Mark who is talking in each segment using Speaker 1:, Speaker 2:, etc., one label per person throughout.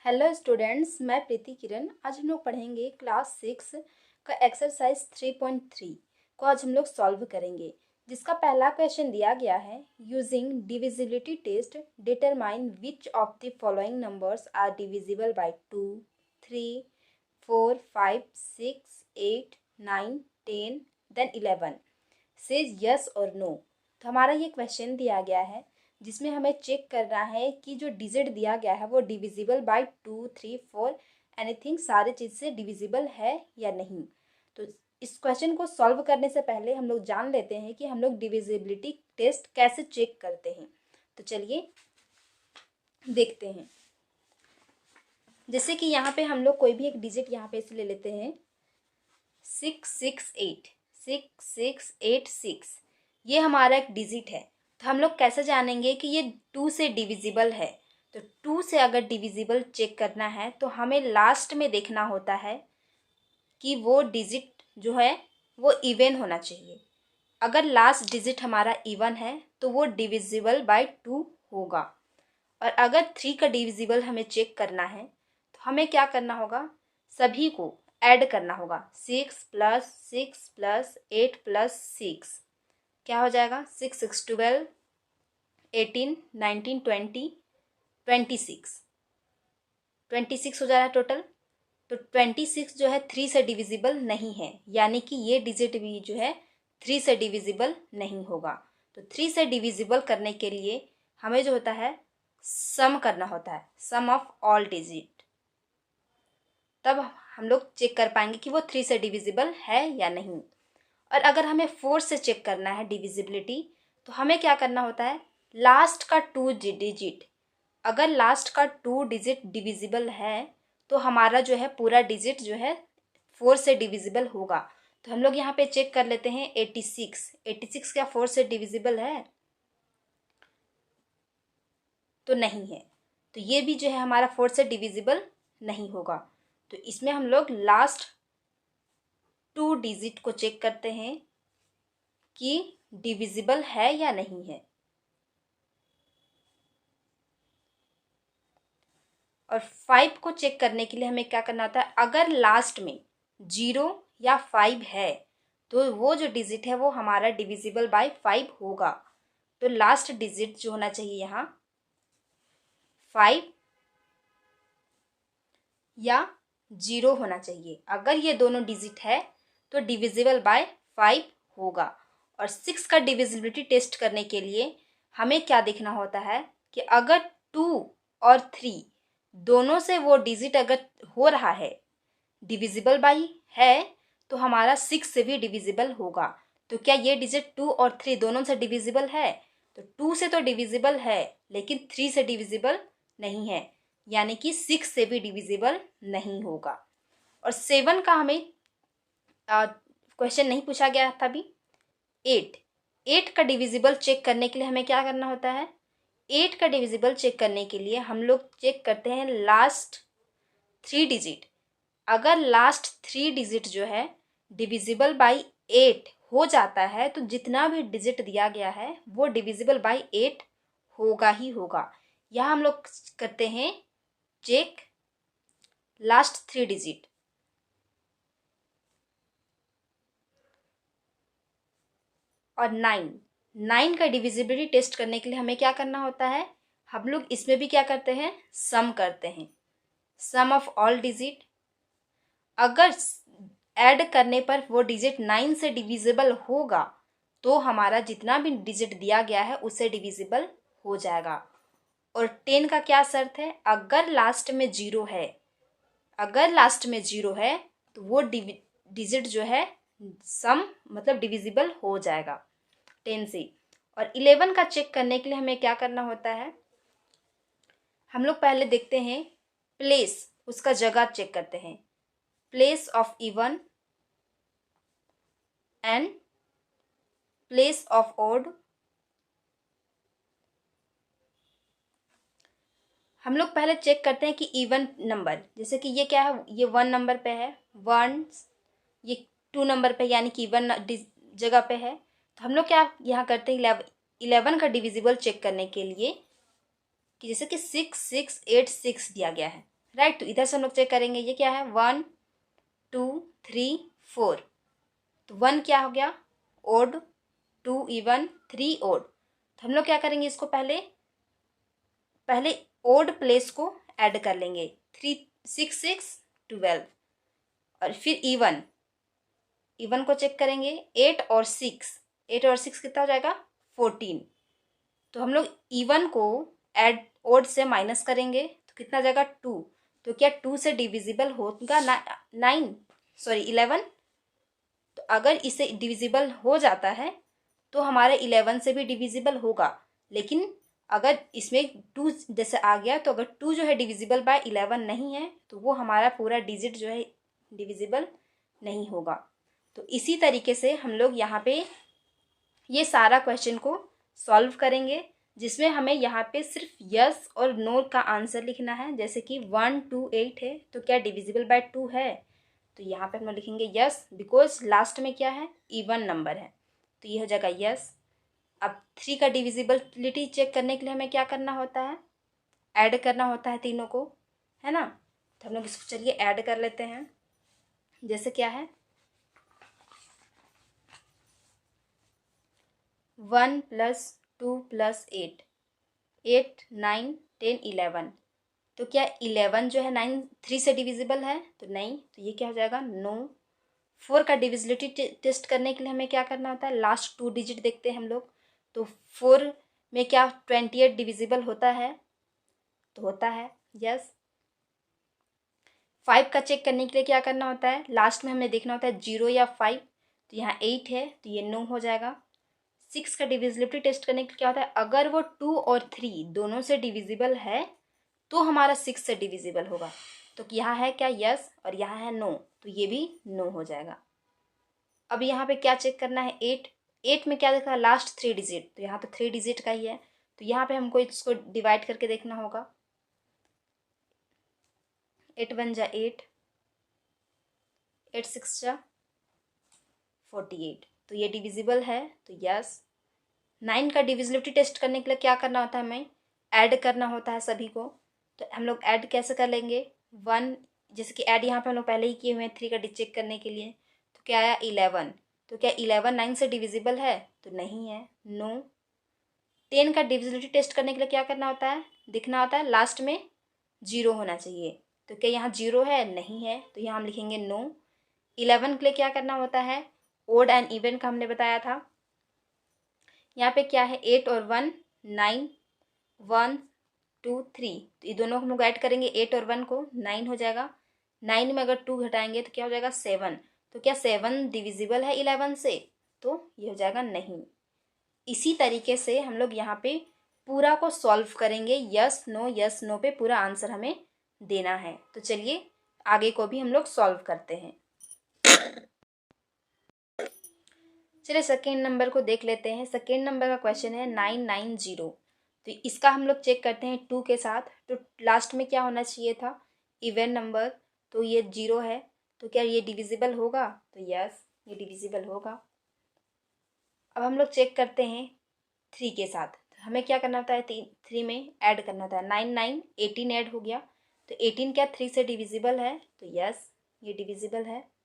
Speaker 1: Hello students, मैं प्रीति किरण। आज हम लोग पढ़ेंगे क्लास 6 का एक्सरसाइज 3.3 को आज हम लोग सॉल्व करेंगे, जिसका पहला क्वेश्चन दिया गया है। Using divisibility test determine which of the following numbers are divisible by 2, 3, 4, 5, 6, 8, 9, 10 then 11 says yes और नो। तो हमारा ये क्वेश्चन दिया गया है जिसमें हमें चेक करना है कि जो डिजिट दिया गया है वो डिविजिबल बाय 2, 3, 4 एनीथिंग सारे चीज़ से डिविजिबल है या नहीं। तो इस क्वेश्चन को सॉल्व करने से पहले हम लोग जान लेते हैं कि हम लोग डिविजिबिलिटी टेस्ट कैसे चेक करते हैं। तो चलिए देखते हैं। जैसे कि यहाँ पे हम लोग कोई भी एक डिजिट यहाँ पे इसे ले लेते हैं 668 6686, ये हमारा एक डिजिट है। तो हम लोग कैसे जानेंगे कि ये 2 से डिविजिबल है। तो 2 से अगर डिविजिबल चेक करना है तो हमें लास्ट में देखना होता है कि वो डिजिट जो है वो इवन होना चाहिए। अगर लास्ट डिजिट हमारा इवन है तो वो डिविजिबल बाय 2 होगा। और अगर 3 का डिविजिबल हमें चेक करना है तो हमें क्या करना होगा, सभी को ऐड करना होगा। 6 + 6 + 8 + 6 क्या हो जाएगा, 6 6 12 18 19 20 26 हो जा रहा है टोटल। तो 26 जो है 3 से डिविजिबल नहीं है, यानी कि ये डिजिट भी जो है 3 से डिविजिबल नहीं होगा। तो 3 से डिविजिबल करने के लिए हमें जो होता है सम करना होता है, सम ऑफ ऑल डिजिट। तब हम लोग चेक कर पाएंगे कि वो 3 से डिविजिबल है या नहीं। और अगर हमें 4 से चेक करना है डिविजिबिलिटी तो हमें क्या करना होता है, लास्ट का 2 डिजिट, अगर लास्ट का 2 डिजिट डिविजिबल है तो हमारा जो है पूरा डिजिट जो है 4 से डिविजिबल होगा। तो हम लोग यहाँ पे चेक कर लेते हैं 86 क्या 4 से डिविजिबल है? तो नहीं है। तो ये भी जो है हमारा 4 से डिविजिबल नहीं होगा। तो इसमें हम लोग लास्ट 2 डिजिट को चेक करते हैं कि डिविजिबल है या नहीं है। और 5 को चेक करने के लिए हमें क्या करना होता है, अगर लास्ट में 0 या 5 है तो वो जो डिजिट है वो हमारा डिविजिबल बाय 5 होगा। तो लास्ट डिजिट जो होना चाहिए यहाँ 5 या 0 होना चाहिए। अगर ये दोनों डिजिट है तो डिविजिबल बाय 5 होगा। और 6 का डिविजिबिलिटी टेस्ट करने के लिए हमें क्या देखना होता है कि अगर 2 और 3 दोनों से वो डिजिट अगर हो रहा है, डिविजिबल बाई है, तो हमारा 6 से भी डिविजिबल होगा। तो क्या ये डिजिट 2 और 3 दोनों से डिविजिबल है? तो 2 से तो डिविजिबल है लेकिन 3 से डिविजिबल नहीं है, यानी कि 6 से भी डिविजिबल नहीं होगा। और 7 का हमें क्वेश्चन नहीं पूछा गया था अभी। 8 का डिविजिबल चेक करने के लिए हमें क्या करना होता है, 8 का डिविजिबल चेक करने के लिए हम लोग चेक करते हैं लास्ट 3 डिजिट। अगर लास्ट 3 डिजिट जो है डिविजिबल बाई 8 हो जाता है तो जितना भी डिजिट दिया गया है वो डिविजिबल बाई 8 होगा ही होगा। यहाँ हम लोग करते हैं चेक लास्ट 3 डिजिट। और 9 का डिविजिबिलिटी टेस्ट करने के लिए हमें क्या करना होता है, हम लोग इसमें भी क्या करते हैं, सम करते हैं, सम ऑफ ऑल डिजिट। अगर ऐड करने पर वो डिजिट 9 से डिविजिबल होगा तो हमारा जितना भी डिजिट दिया गया है उससे डिविजिबल हो जाएगा। और 10 का क्या शर्त है, अगर लास्ट में 0 है, अगर लास्ट में 0 है तो वो डिजिट जो है सम मतलब डिविजिबल हो जाएगा 10 से। और 11 का चेक करने के लिए हमें क्या करना होता है, हम लोग पहले देखते हैं प्लेस, उसका जगह चेक करते हैं, place of even and place of odd. हम लोग पहले चेक करते हैं कि इवन नंबर, जैसे कि ये क्या है, ये 1 नंबर पे है, 1, ये 2 नंबर पे यानी कि इवन जगह पे है। तो हम लोग क्या यहाँ करते हैं 11 का डिविजिबल चेक करने के लिए कि जैसे कि 6 6 8 6 दिया गया है, राइट। तो इधर से हम लोग चेक करेंगे, ये क्या है 1 2 3 4। तो 1 क्या हो गया ओड, 2 इवन, 3 ओड। तो हम लोग क्या करेंगे, इसको पहले ओड प्लेस को ऐड कर लेंगे, 3 6 6 12। और फिर इवन को चेक करेंगे, 8 और 6 कितना हो जाएगा 14। तो हम लोग इवन को ऐड ओड से माइनस करेंगे तो कितना जाएगा 2। तो क्या 2 से डिविजिबल होगा 11। तो अगर इसे डिविजिबल हो जाता है तो हमारे 11 से भी डिविजिबल होगा, लेकिन अगर इसमें 2 जैसे आ गया तो अगर 2 जो है डिविजिबल बाय 11 नहीं है तो वो हमारा पूरा डिजिट जो है डिविजिबल नहीं होगा। तो इसी तरीके से हम लोग यहाँ पे ये सारा क्वेश्चन को सॉल्व करेंगे, जिसमें हमें यहाँ पे सिर्फ यस और नो का आंसर लिखना है। जैसे कि 1 2 8 है तो क्या डिविजिबल बाय 2 है, तो यहाँ पे हम लोग लिखेंगे यस, बिकॉज लास्ट में क्या है इवन नंबर है, तो ये हो जाएगा यस। अब 3 का डिविजिबिलिटी चेक करने के लिए हमें क्या करना होता है, ऐड करना होता है तीनों को, है ना। तो हम लोग इसको चलिए ऐड कर लेते हैं। जैसे क्या है 1 + 2 + 8 8 9 10 11। तो क्या 11 जो है 3 से डिविजिबल है, तो नहीं, तो ये क्या हो जाएगा नो। 4 का डिविजिबिलिटी टेस्ट करने के लिए हमें क्या करना होता है, लास्ट 2 डिजिट देखते हैं हम लोग। तो 4 में क्या 28 डिविजिबल होता है, तो होता है यस। 5 का चेक करने के लिए क्या करना होता है, लास्ट में हमें देखना होता है 0 या 5। तो यहाँ 8 है तो ये नो हो जाएगा। 6 का डिविजिबिलिटी टेस्ट करने के लिए क्या होता है, अगर वो 2 और 3 दोनों से डिविजिबल है तो हमारा 6 से डिविजिबल होगा। तो यहाँ है क्या यस और यहाँ है नो, तो ये भी नो हो जाएगा। अब यहाँ पे क्या चेक करना है 8 में क्या देखा लास्ट 3 डिजिट, तो यहाँ तो 3 डिजिट का ही है, तो यहाँ पे हमको इसको डिवाइड करके देखना होगा। 8 1 जा 8, 8 6 जा 48, तो ये डिविजिबल है तो यस। 9 का डिविजिबिलिटी टेस्ट करने के लिए क्या करना होता है, हमें ऐड करना होता है सभी को। तो हम लोग ऐड कैसे कर लेंगे, 1, जैसे कि ऐड यहाँ पे हम लोग पहले ही किए हुए हैं 3 का चेक करने के लिए। तो क्या आया 11, तो क्या 11 9 से डिविजिबल है, तो नहीं है नो। 10 का डिविजिबिलिटी टेस्ट करने के लिए क्या करना होता है, दिखना होता है लास्ट में 0 होना चाहिए। तो क्या यहाँ 0 है, नहीं है, तो यहाँ हम लिखेंगे नो। 11 के लिए क्या करना होता है, ओड एंड इवन का हमने बताया था। यहाँ पे क्या है 8 और 1 9, 1 2 3, तो ये दोनों हम लोग ऐड करेंगे 8 और 1 को, 9 हो जाएगा। 9 में अगर 2 घटाएंगे तो क्या हो जाएगा 7। तो क्या 7 डिविजिबल है 11 से, तो ये हो जाएगा नहीं। इसी तरीके से हम लोग यहाँ पे पूरा को सॉल्व करेंगे, यस नो पे पूरा आंसर हमें देना है। तो चलिए आगे को भी हम लोग सॉल्व करते हैं। चलिए सेकेंड नंबर को देख लेते हैं। सेकेंड नंबर का क्वेश्चन है 990। तो इसका हम लोग चेक करते हैं 2 के साथ। तो लास्ट में क्या होना चाहिए था, इवन नंबर, तो ये 0 है, तो क्या ये डिविजिबल होगा, तो यस ये डिविजिबल होगा। अब हम लोग चेक करते हैं 3 के साथ। तो हमें क्या करना होता है, 3 में ऐड करना होता है, 9 9 18 ऐड हो गया, तो 18 क्या 3 से डिविजिबल है, तो यस ये डिविजिबल है।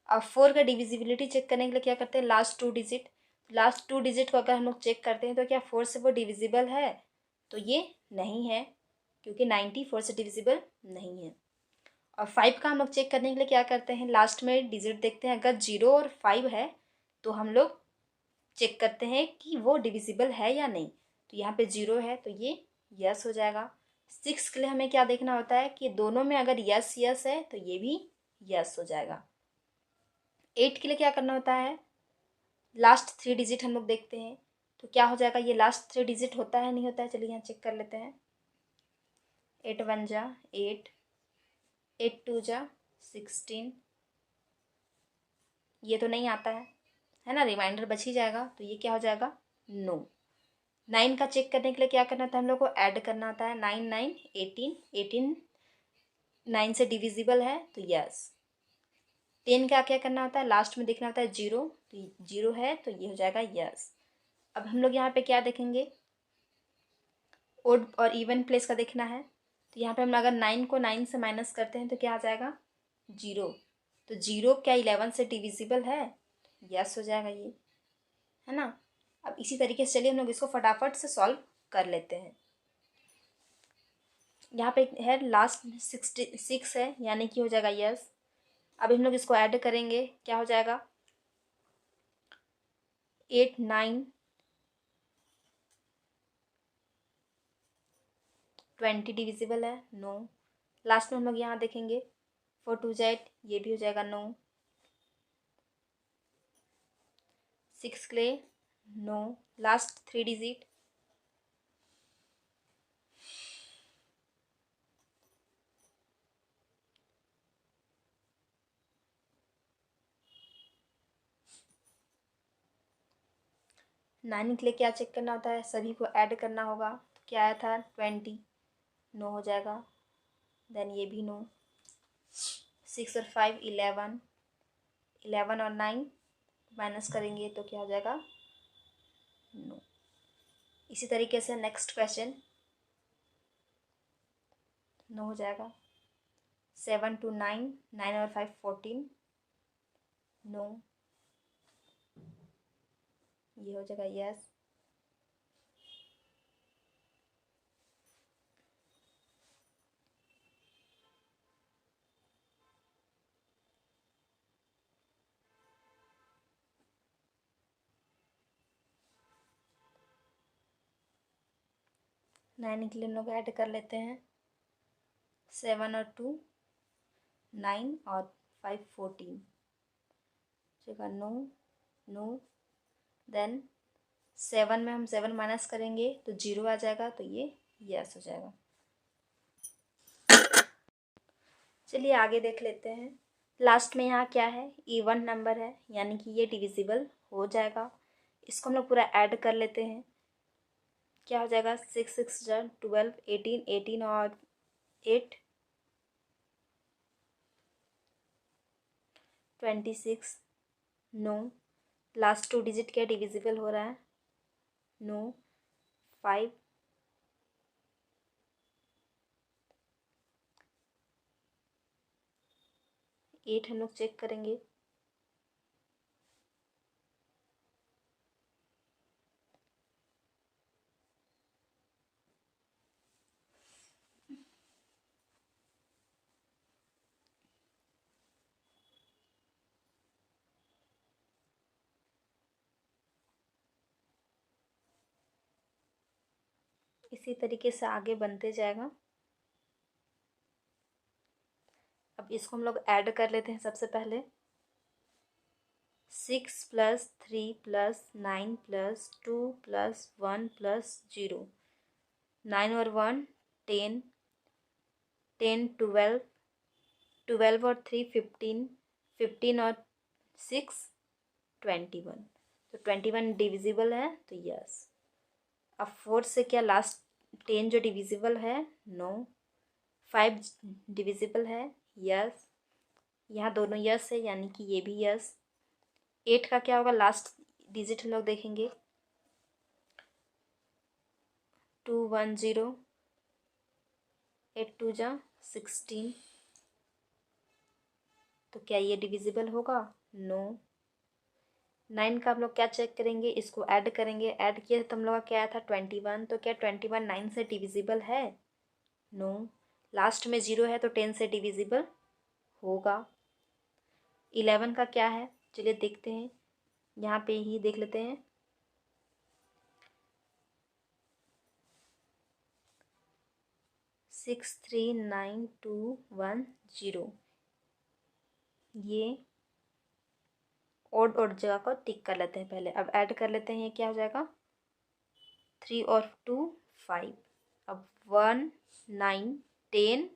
Speaker 1: अब 4 का डिविजिबिलिटी चेक करने के लिए क्या करते हैं, लास्ट 2 डिजिट। लास्ट 2 डिजिट को अगर हम लोग चेक करते हैं तो क्या 4 से वो डिविजिबल है, तो ये नहीं है, क्योंकि 90 4 से डिविजिबल नहीं है। और 5 का हम लोग चेक करने के लिए क्या करते हैं, लास्ट में डिजिट देखते हैं, अगर 0 और 5 है तो हम लोग चेक करते हैं कि वो डिविजिबल है या नहीं। तो यहाँ पे 0 है तो ये यस हो जाएगा। 6 के लिए हमें क्या देखना होता है कि दोनों में अगर यस यस है तो ये भी यस हो जाएगा। 8 के लिए क्या करना होता है, लास्ट 3 डिजिट हम लोग देखते हैं, तो क्या हो जाएगा, ये लास्ट 3 डिजिट होता है नहीं होता है, चलिए यहाँ चेक कर लेते हैं। 8 1 जा 8, 8 2 जा 16, ये तो नहीं आता है ना, रिमाइंडर बच ही जाएगा, तो ये क्या हो जाएगा नो। 9 का चेक करने के लिए क्या करना था, हम लोग को ऐड करना होता है, 9 9 18, 18 9 से डिविजिबल है तो यस। 10 का क्या करना होता है, लास्ट में देखना होता है 0, तो 0 है तो ये हो जाएगा यस। अब हम लोग यहाँ पे क्या देखेंगे, ओड और इवन प्लेस का देखना है, तो तो यहाँ पे हम अगर 9 को 9 से माइनस करते हैं तो क्या आ जाएगा? 0। तो 0 क्या 11 से डिविजिबल है? यस हो जाएगा ये, है ना। अब इसी तरीके से चलिए हम लोग इसको फटाफट से सॉल्व कर लेते हैं। यहाँ पे है लास्ट 66 है, यानी कि हो जाएगा यस। अब हम लोग इसको ऐड करेंगे, क्या हो जाएगा? 8 9 20 डिविजिबल है? नो। लास्ट में हम लोग यहाँ देखेंगे 4 2 8, ये भी हो जाएगा नो। 6 के लिए नो। लास्ट 3 डिजिट, नाइन के लिए क्या चेक करना होता है? सभी को ऐड करना होगा। तो क्या आया था? 20, नो हो जाएगा। देन ये भी नो। 6 और 5 11, 11 और 9 माइनस करेंगे तो क्या हो जाएगा? नो। इसी तरीके से नेक्स्ट क्वेश्चन, नो हो जाएगा। 7 to 9, 9 और 5 14, नो। ये हो जाएगा यस। नाइन के लिए हम लोग ऐड कर लेते हैं। 7 और 2 9 और 5 14, जगह नो नो। देन 7 में हम 7 माइनस करेंगे तो 0 आ जाएगा, तो ये यस हो जाएगा। चलिए आगे देख लेते हैं। लास्ट में यहाँ क्या है? इवन नंबर है, यानी कि ये डिविजिबल हो जाएगा। इसको हम लोग पूरा ऐड कर लेते हैं। क्या हो जाएगा? 6 6 12, 18, 18 और 8 26, नो। लास्ट 2 डिजिट क्या डिविजिबल हो रहा है? नो। 5, 8 हम लोग चेक करेंगे। इसी तरीके से आगे बनते जाएगा। अब इसको हम लोग ऐड कर लेते हैं। सबसे पहले 6 + 3 + 9 + 2 + 1 + 0, 9 और 1 10, 10 12, 12 और 3 15, 15 और 6 21। तो 21 डिविजिबल है, तो यस। अब 4 से क्या लास्ट 10 जो डिविजिबल है? नो। 5 डिविजिबल है, यस। यहाँ दोनों यस है, यानी कि ये भी यस। 8 का क्या होगा? लास्ट डिजिट हम लोग देखेंगे 2 1 0, 8 2 जा 16। तो क्या ये डिविजिबल होगा? नो। 9 का हम लोग क्या चेक करेंगे? इसको ऐड करेंगे। ऐड किया तो हम लोग का क्या आया था? 21। तो क्या 21 9 से डिविजिबल है? नो। लास्ट में 0 है तो 10 से डिविजिबल होगा। 11 का क्या है? चलिए देखते हैं, यहाँ पे ही देख लेते हैं। 6 3 9 2 1 0, ये ओड ओड जगह को टिक कर लेते हैं पहले। अब ऐड कर लेते हैं, ये क्या हो जाएगा? 3 और 2 5। अब 1 9 10,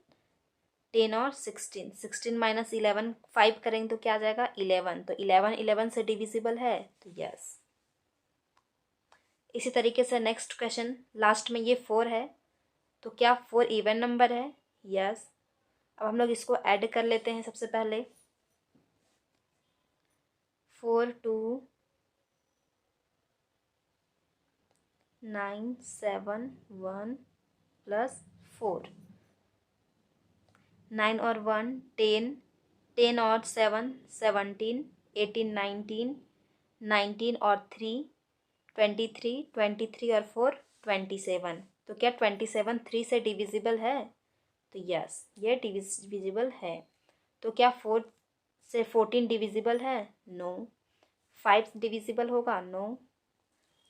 Speaker 1: 10 और 16, 16 माइनस 11 5 करेंगे तो क्या आ जाएगा? 11। तो 11 11 से डिविजिबल है, तो यस। इसी तरीके से नेक्स्ट क्वेश्चन, लास्ट में ये 4 है, तो क्या 4 इवन नंबर है? यस। अब हम लोग इसको ऐड कर लेते हैं। सबसे पहले 4 2 9 7 1 + 4, 9 और 1 10, 10 और 7 17, 18 19, 19 और 3 23, 23 और 4 27। तो क्या 27 3 से डिविजिबल है? तो यस, ये डिविजिबल है। तो क्या 4 से 14 डिविजिबल है? नो। 5 डिविजिबल होगा? नो।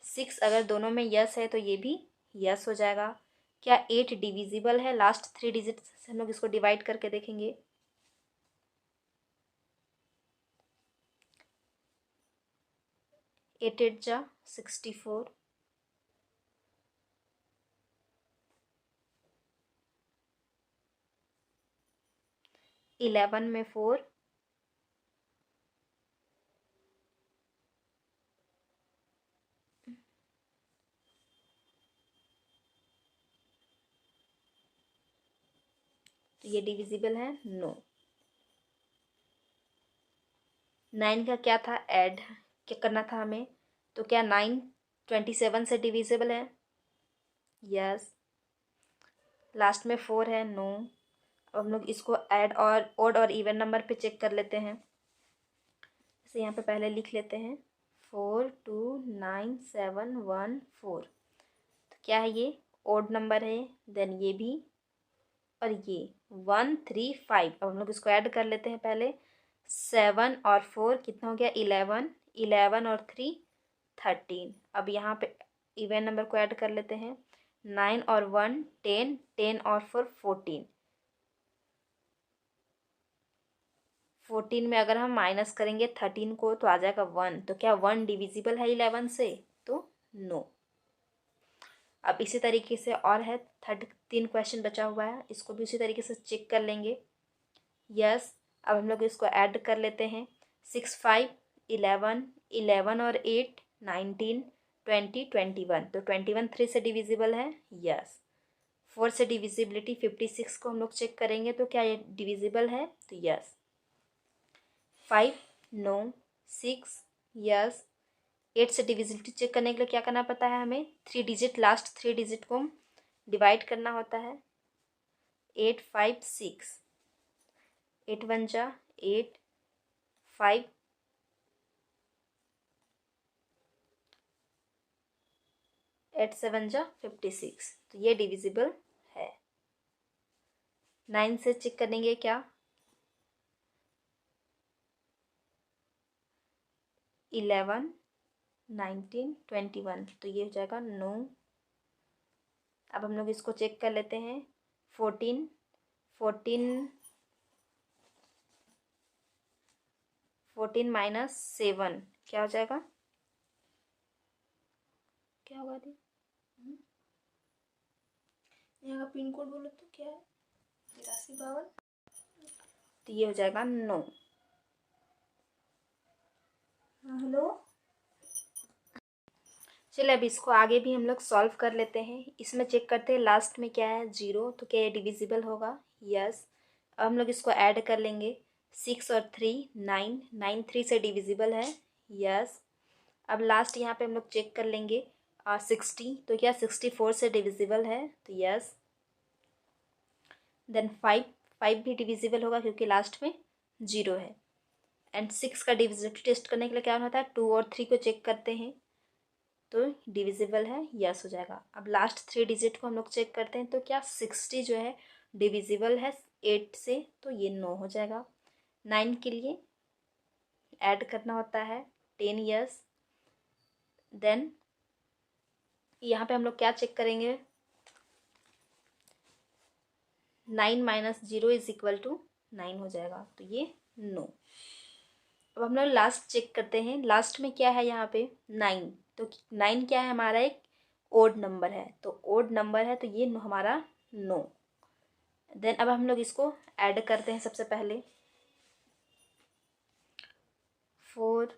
Speaker 1: 6 अगर दोनों में यस है तो ये भी यस हो जाएगा। क्या 8 डिविजिबल है? लास्ट 3 डिजिट से हम लोग इसको डिवाइड करके देखेंगे। 8 8 जा 64, 11 में 4, तो ये डिविजिबल है? नो। 9 का क्या था? ऐड क्या करना था हमें? तो क्या 9 27 से डिविजिबल है? यस। लास्ट में 4 है? नो। अब हम लोग इसको ऐड और ओड और इवन नंबर पे चेक कर लेते हैं। इसे यहाँ पे पहले लिख लेते हैं 4 2 9 7 1 4। तो क्या है ये? ओड नंबर है। देन ये भी और ये 1 3 5। अब हम लोग इसको ऐड कर लेते हैं पहले। 7 और 4 कितना हो गया? 11, 11 और 3 13। अब यहाँ पे इवन नंबर को ऐड कर लेते हैं। 9 और 1 10, 10 और 4 14। 14 में अगर हम माइनस करेंगे 13 को तो आ जाएगा 1। तो क्या 1 डिविजिबल है 11 से? तो नो। अब इसी तरीके से और है 3 क्वेश्चन बचा हुआ है, इसको भी उसी तरीके से चेक कर लेंगे। यस। अब हम लोग इसको ऐड कर लेते हैं। 6 5 11, 11 और 8 19 20 21। तो 21 3 से डिविजिबल है? यस। 4 से डिविजिबिलिटी 56 को हम लोग चेक करेंगे तो क्या ये डिविजिबल है? तो यस। 5 नो। 6 यस। 8 से डिविजिबिलिटी चेक करने के लिए क्या करना पड़ता है हमें? 3 डिजिट, लास्ट 3 डिजिट को डिवाइड करना होता है। 8 5 6, 8 1 जा 8, 5 8 7 जा 56। तो ये डिविजिबल है। 9 से चेक करेंगे क्या? 11 19 21। तो ये हो जाएगा नो। अब हम लोग इसको चेक कर लेते हैं। 14 14 14 माइनस 7 क्या हो जाएगा? क्या होगा दी? यहाँ का पिन कोड बोलो तो क्या है? 8352। तो ये हो जाएगा नो। हेलो। चलिए अब इसको आगे भी हम लोग सॉल्व कर लेते हैं। इसमें चेक करते हैं लास्ट में क्या है? 0। तो क्या ये डिविजिबल होगा? यस। अब हम लोग इसको ऐड कर लेंगे। 6 और 3 9, 9 3 से डिविजिबल है? यस। अब लास्ट यहाँ पे हम लोग चेक कर लेंगे 60। तो क्या 64 से डिविजिबल है? तो यस। देन 5, 5 भी डिविजिबल होगा क्योंकि लास्ट में 0 है। एंड 6 का डिविजिबिलिटी टेस्ट करने के लिए क्या होता है? 2 और 3 को चेक करते हैं तो डिविजिबल है? यस हो जाएगा। अब लास्ट 3 डिजिट को हम लोग चेक करते हैं तो क्या 60 जो है डिविजिबल है 8 से? तो ये नो हो जाएगा। 9 के लिए ऐड करना होता है 10 यस। देन यहाँ पे हम लोग क्या चेक करेंगे? 9 माइनस 0 इज इक्वल टू 9 हो जाएगा। तो ये नो। अब हम लोग लास्ट चेक करते हैं। लास्ट में क्या है यहाँ पे? 9। तो 9 क्या है? हमारा एक ओड नंबर है। तो ओड नंबर है तो ये हमारा नो। देन अब हम लोग इसको ऐड करते हैं। सबसे पहले 4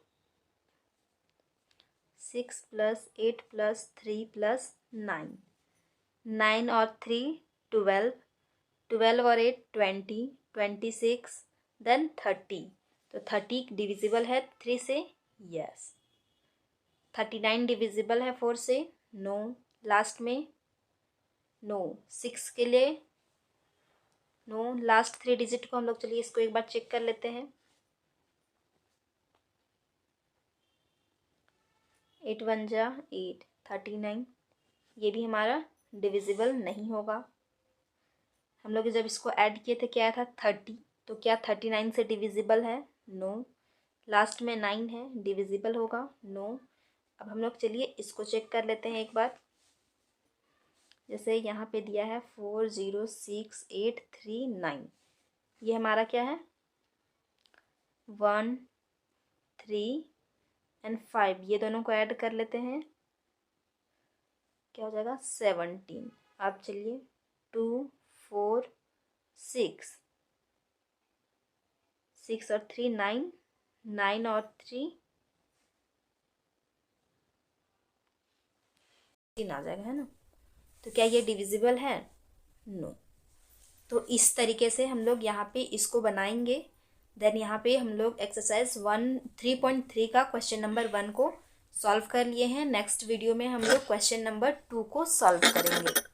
Speaker 1: 6 प्लस 8 प्लस 3 प्लस 9, 9 और 3 12, 12 और 8 20, 26 देन 30। तो 30 डिविजिबल है 3 से? यस। 39 डिविजिबल है 4 से? नो। लास्ट में नो। 6 के लिए नो। लास्ट 3 डिजिट को हम लोग चलिए इसको एक बार चेक कर लेते हैं। 8 1 जा 8, 39। ये भी हमारा डिविजिबल नहीं होगा। हम लोग जब इसको ऐड किए थे क्या आया था 30, तो क्या 39 से डिविजिबल है? नो। लास्ट में 9 है, डिविजिबल होगा? नो। अब हम लोग चलिए इसको चेक कर लेते हैं एक बार। जैसे यहाँ पे दिया है 4 0 6 8 3 9, ये हमारा क्या है 1 3 एंड 5, ये दोनों को ऐड कर लेते हैं, क्या हो जाएगा 17। अब चलिए 2 4 6, 6 और 3 9, 9 और 3 3 आ जाएगा, है ना। तो क्या ये डिविजिबल है? नो। तो इस तरीके से हम लोग यहाँ पे इसको बनाएंगे। देन यहाँ पे हम लोग एक्सरसाइज 3.3 का क्वेश्चन नंबर 1 को सॉल्व कर लिए हैं। नेक्स्ट वीडियो में हम लोग क्वेश्चन नंबर 2 को सॉल्व करेंगे।